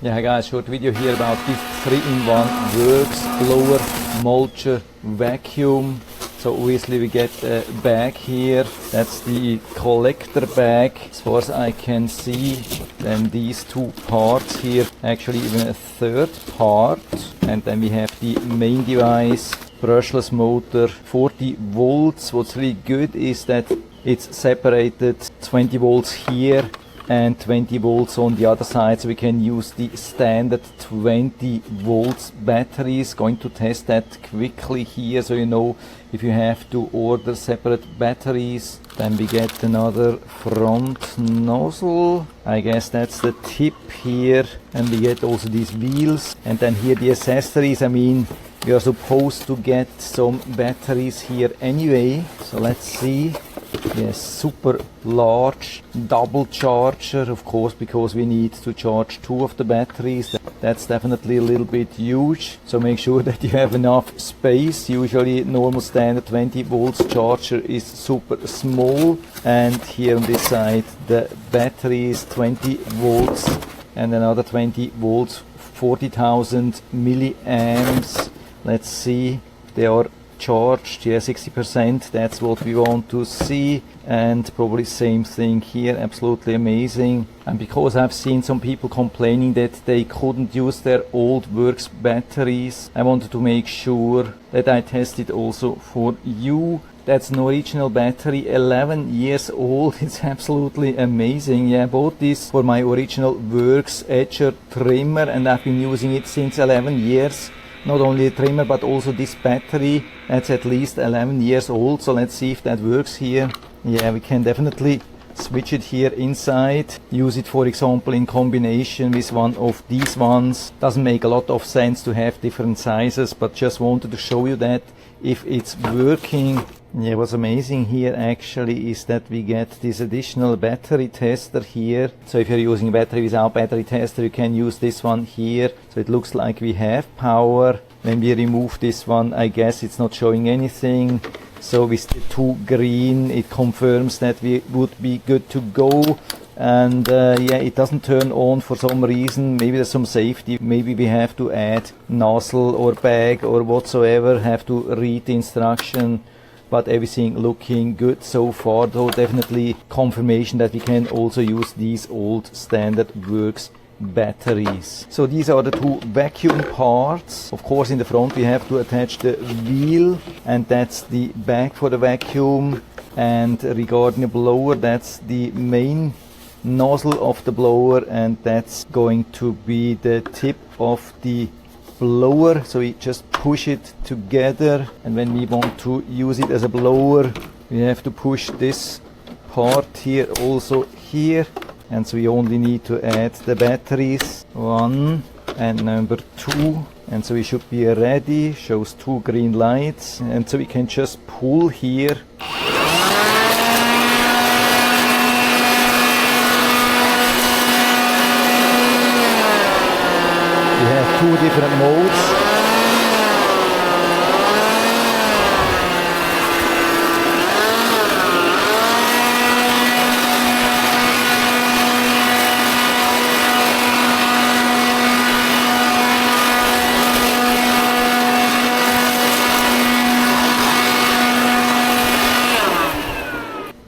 Yeah guys, short video here about this 3-in-1 WORX blower mulcher vacuum. So obviously we get a bag here, that's the collector bag as far as I can see. Then these two parts here, actually even a third part. And then we have the main device, brushless motor, 40 volts. What's really good is that it's separated 20 volts here and 20 volts on the other side, so we can use the standard 20 volts batteries. Going to test that quickly here, so you know if you have to order separate batteries. Then we get another front nozzle, I guess that's the tip here, and we get also these wheels, and then here the accessories. I mean, we are supposed to get some batteries here anyway, so let's see. Yes, super large double charger, of course, because we need to charge 2 of the batteries. That's definitely a little bit huge, so make sure that you have enough space. Usually normal standard 20 volts charger is super small, and here on this side the battery is 20 volts and another 20 volts, 40,000 milliamps. Let's see, they are charged, yeah, 60%, that's what we want to see. And probably same thing here, absolutely amazing. And because I've seen some people complaining that they couldn't use their old WORX batteries, I wanted to make sure that I test it also for you. That's an original battery, 11 years old. It's absolutely amazing. Yeah, I bought this for my original WORX edger trimmer, and I've been using it since 11 years. Not only a trimmer, but also this battery, that's at least 11 years old. So let's see if that works here. Yeah, we can definitely switch it here inside. Use it, for example, in combination with one of these ones. Doesn't make a lot of sense to have different sizes, but just wanted to show you that if it's working. Yeah, what's amazing here actually is that we get this additional battery tester here. So if you're using a battery without battery tester, you can use this one here. So it looks like we have power. When we remove this one, I guess it's not showing anything. So with the 2 green, it confirms that we would be good to go. And yeah, it doesn't turn on for some reason. Maybe there's some safety. Maybe we have to add nozzle or bag or whatsoever, have to read the instruction. But everything looking good so far, though definitely confirmation that we can also use these old standard WORX batteries. So these are the 2 vacuum parts. Of course, in the front we have to attach the wheel, and that's the bag for the vacuum. And regarding the blower, that's the main nozzle of the blower, and that's going to be the tip of the blower. So we just push it together, and when we want to use it as a blower, we have to push this part here also here. And so we only need to add the batteries, 1 and number 2, and so we should be ready. Shows 2 green lights, and so we can just pull here. We have 2 different modes.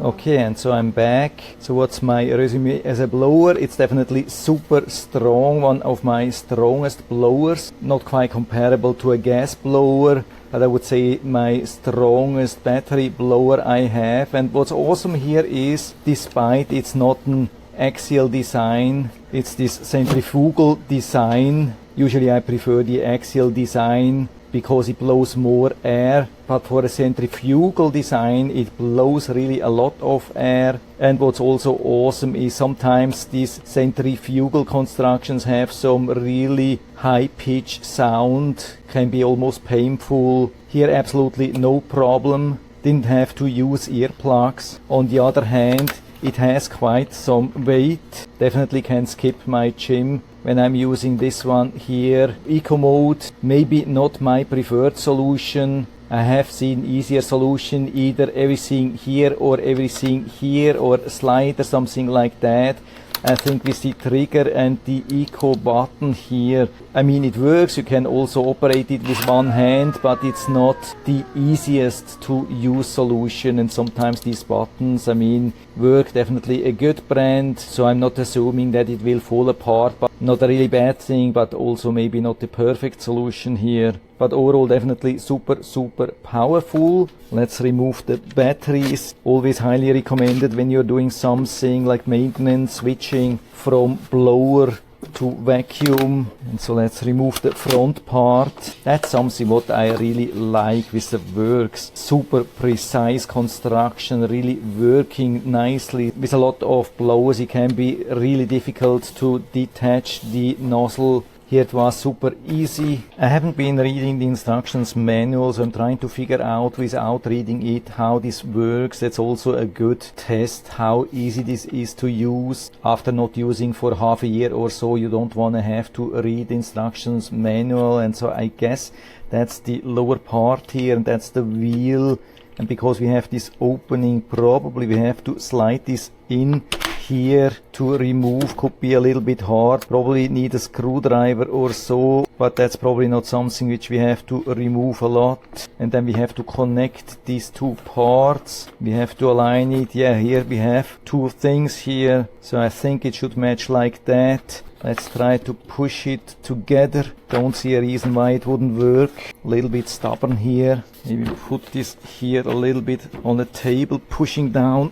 Okay, and so I'm back. So what's my resume as a blower? It's definitely super strong, one of my strongest blowers. Not quite comparable to a gas blower, but I would say my strongest battery blower I have. And what's awesome here is, despite it's not an axial design, it's this centrifugal design. Usually I prefer the axial design because it blows more air, but for a centrifugal design it blows really a lot of air. And what's also awesome is sometimes these centrifugal constructions have some really high pitch sound, can be almost painful. Here absolutely no problem, didn't have to use earplugs. On the other hand, it has quite some weight, definitely can skip my gym when I'm using this one here. Eco mode, maybe not my preferred solution. I have seen easier solution, either everything here or everything here, or slide or something like that. I think with the trigger and the eco button here. I mean, it works, you can also operate it with one hand, but it's not the easiest to use solution, and sometimes these buttons, I mean, WORX definitely a good brand, so I'm not assuming that it will fall apart, but not a really bad thing, but also maybe not the perfect solution here. But overall definitely super powerful. Let's remove the batteries. Always highly recommended when you're doing something like maintenance, switching from blower to vacuum. And so let's remove the front part. That's something what I really like with the WORX. Super precise construction, really working nicely. With a lot of blowers it can be really difficult to detach the nozzle. Here it was super easy. I haven't been reading the instructions manual, so I'm trying to figure out without reading it how this works. That's also a good test how easy this is to use. After not using for half a year or so, you don't want to have to read the instructions manual, and so I guess that's the lower part here, and that's the wheel. And because we have this opening, probably we have to slide this in here to remove. Could be a little bit hard, probably need a screwdriver or so, but that's probably not something which we have to remove a lot. And then we have to connect these two parts, we have to align it. Yeah, here we have two things here, so I think it should match like that. Let's try to push it together. Don't see a reason why it wouldn't work. A little bit stubborn here. Maybe put this here a little bit on the table, pushing down.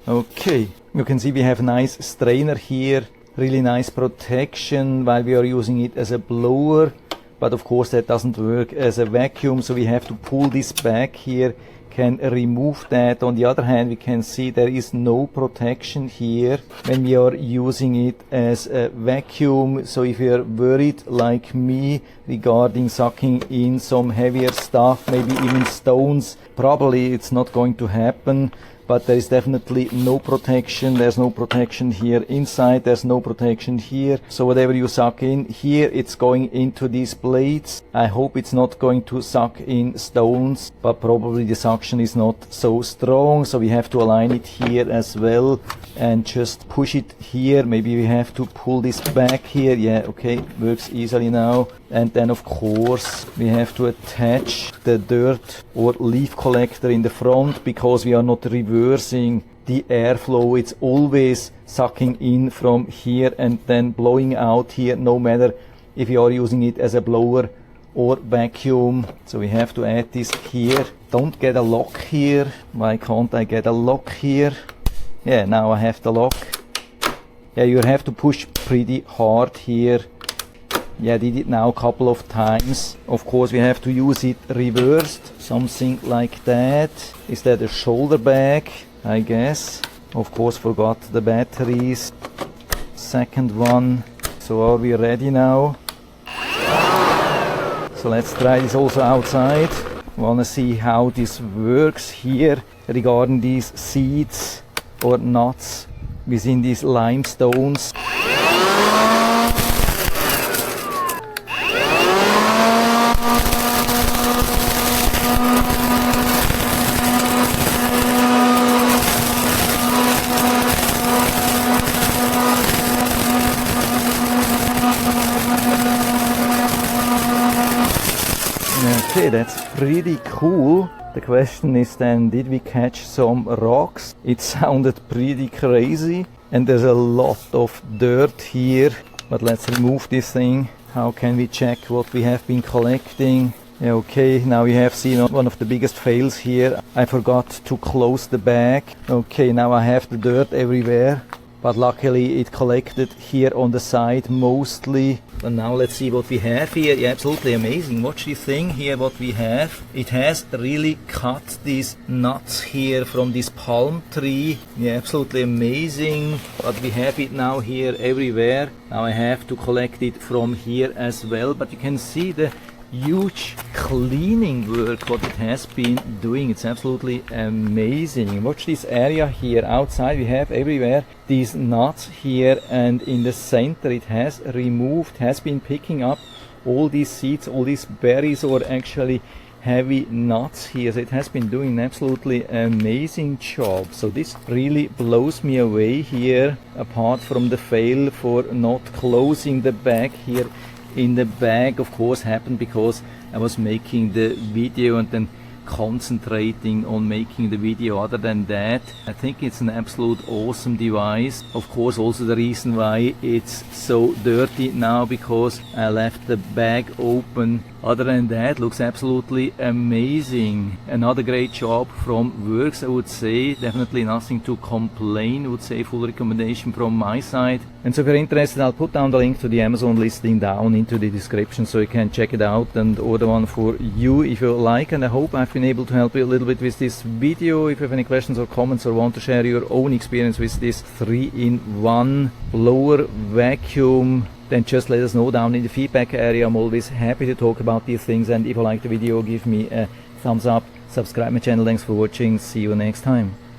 Okay, you can see we have a nice strainer here. Really nice protection while we are using it as a blower. But of course that doesn't work as a vacuum, so we have to pull this back here. Can remove that. On the other hand, we can see there is no protection here when we are using it as a vacuum. So if you are worried like me regarding sucking in some heavier stuff, maybe even stones, probably it's not going to happen. But there is definitely no protection. There's no protection here inside, there's no protection here. So whatever you suck in here, it's going into these blades. I hope it's not going to suck in stones, but probably the suction is not so strong, so we have to align it here as well and just push it here. Maybe we have to pull this back here. Yeah, okay, works easily now. And then of course we have to attach the dirt or leaf collector in the front, because we are not reversing the airflow. It's always sucking in from here and then blowing out here, no matter if you are using it as a blower or vacuum. So we have to add this here. Don't get a lock here. Why can't I get a lock here? Yeah, now I have the lock. Yeah, you have to push pretty hard here. Yeah, I did it now a couple of times. Of course we have to use it reversed, something like that. Is that a shoulder bag? I guess. Of course forgot the batteries. Second one. So are we ready now? So let's try this also outside. Wanna see how this works here regarding these seats or nuts within these limestones. Okay, that's pretty cool. The question is then, did we catch some rocks? It sounded pretty crazy, and there's a lot of dirt here. But let's remove this thing. How can we check what we have been collecting? Yeah, okay, now we have seen one of the biggest fails here. I forgot to close the bag. Okay, now I have the dirt everywhere. But luckily it collected here on the side mostly. And now let's see what we have here. Yeah, absolutely amazing. Watch this thing here, what we have. It has really cut these nuts here from this palm tree. Yeah, absolutely amazing. But we have it now here everywhere. Now I have to collect it from here as well. But you can see the huge cleaning work what it has been doing. It's absolutely amazing. Watch this area here outside. We have everywhere these nuts here, and in the center it has removed, has been picking up all these seeds, all these berries, or actually heavy nuts here. So it has been doing an absolutely amazing job. So this really blows me away here, apart from the fail for not closing the bag here in the bag. Of course happened because I was making the video and then concentrating on making the video. Other than that, I think it's an absolute awesome device. Of course also the reason why it's so dirty now, because I left the bag open. Other than that, looks absolutely amazing. Another great job from WORX, I would say. Definitely nothing to complain. I would say full recommendation from my side. And so if you're interested, I'll put down the link to the Amazon listing down into the description, so you can check it out and order one for you if you like. And I hope I've been able to help you a little bit with this video. If you have any questions or comments or want to share your own experience with this 3-in-1 blower vacuum, then just let us know down in the feedback area. I'm always happy to talk about these things. And if you like the video, give me a thumbs up, subscribe my channel. Thanks for watching. See you next time.